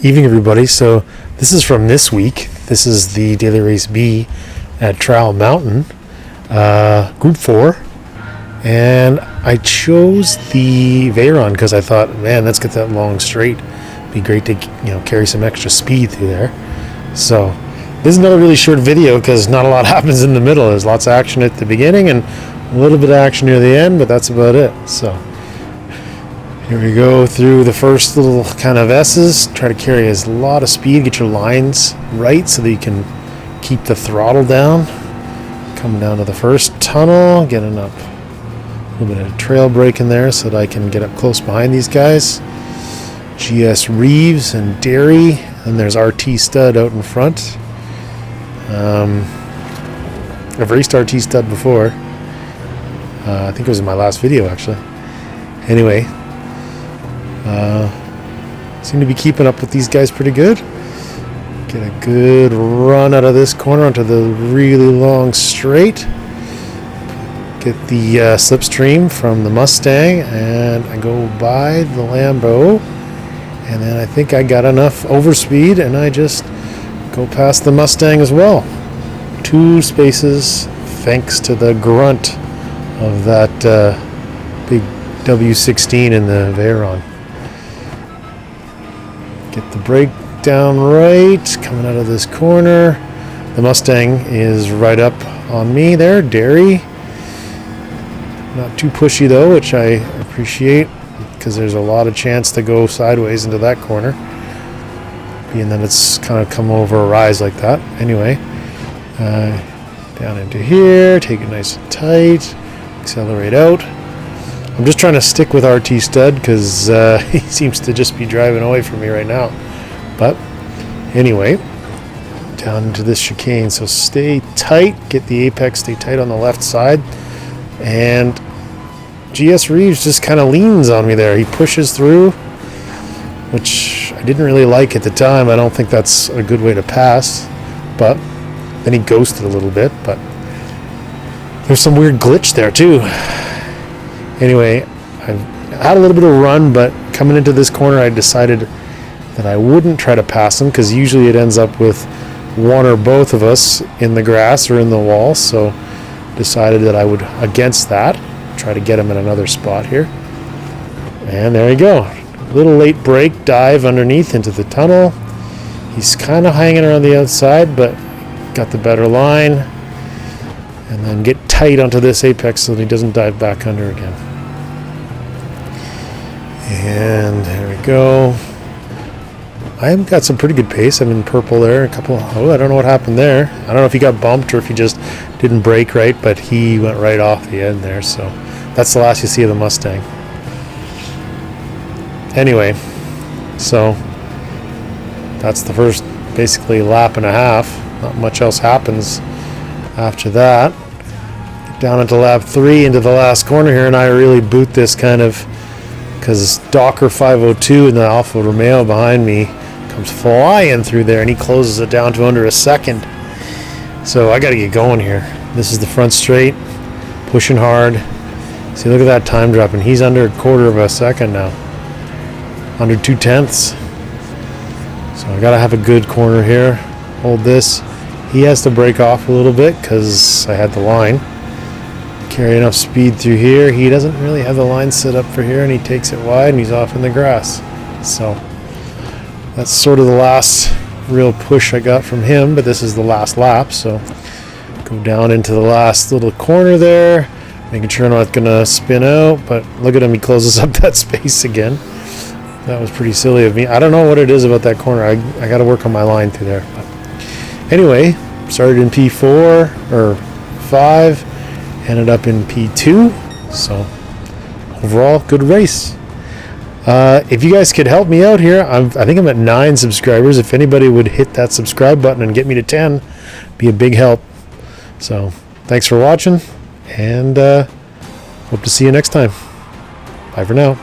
Evening, everybody. So this is from this week. This is the Daily Race B at Trowel Mountain, Group 4. And I chose the Veyron because I thought, man, let's get that long straight. Be great to carry some extra speed through there. So this is another really short video because not a lot happens in the middle. There's lots of action at the beginning and a little bit of action near the end, but that's about it. So here we go through the first little kind of S's. Try to carry a lot of speed, get your lines right so that you can keep the throttle down. Coming down to the first tunnel, getting up a little bit of trail brake in there so that I can get up close behind these guys. GS Reeves and Derry, and there's RT Stud out in front. I've raced RT Stud before. I think it was in my last video actually. Anyway. Seem to be keeping up with these guys pretty good. Get a good run out of this corner onto the really long straight. Get the slipstream from the Mustang, and I go by the Lambo, and then I think I got enough overspeed, and I just go past the Mustang as well. 2 spaces, thanks to the grunt of that big W16 in the Veyron. Get the brake down right, coming out of this corner. The Mustang is right up on me there, Derry. Not too pushy though, which I appreciate because there's a lot of chance to go sideways into that corner. Being that it's kind of come over a rise like that. Anyway, down into here, take it nice and tight, accelerate out. I'm just trying to stick with RT Stud because he seems to just be driving away from me right now. But anyway, down into this chicane. So stay tight, get the apex, stay tight on the left side. And GS Reeves just kind of leans on me there. He pushes through, which I didn't really like at the time. I don't think that's a good way to pass. But then he ghosted a little bit. But there's some weird glitch there too. Anyway, I had a little bit of a run, but coming into this corner, I decided that I wouldn't try to pass him because usually it ends up with one or both of us in the grass or in the wall. So decided that I would, against that, try to get him in another spot here. And there you go. A little late brake, dive underneath into the tunnel. He's kind of hanging around the outside, but got the better line. And then get tight onto this apex so that he doesn't dive back under again. And there we go. I've got some pretty good pace. I'm in purple there. I don't know what happened there. I don't know if he got bumped or if he just didn't brake right, but he went right off the end there. So that's the last you see of the Mustang. Anyway, so that's the first basically lap and a half. Not much else happens after that. Get down into lap 3 into the last corner here, and I really boot this kind of because Docker 502 and the Alfa Romeo behind me comes flying through there, and he closes it down to under a second. So I got to get going here. This is the front straight, pushing hard. See, look at that time drop, and he's under a quarter of a second now, under 2/10. So I got to have a good corner here. Hold this. He has to break off a little bit because I had the line. Carry enough speed through here. He doesn't really have the line set up for here, and he takes it wide, and he's off in the grass. So that's sort of the last real push I got from him, but this is the last lap. So go down into the last little corner there, making sure I'm not going to spin out, but look at him. He closes up that space again. That was pretty silly of me. I don't know what it is about that corner. I got to work on my line through there. But anyway, started in P4 or 5, ended up in P2. So overall, good race. If you guys could help me out here, I think I'm at 9 subscribers. If anybody would hit that subscribe button and get me to 10, be a big help. So thanks for watching, and hope to see you next time. Bye for now.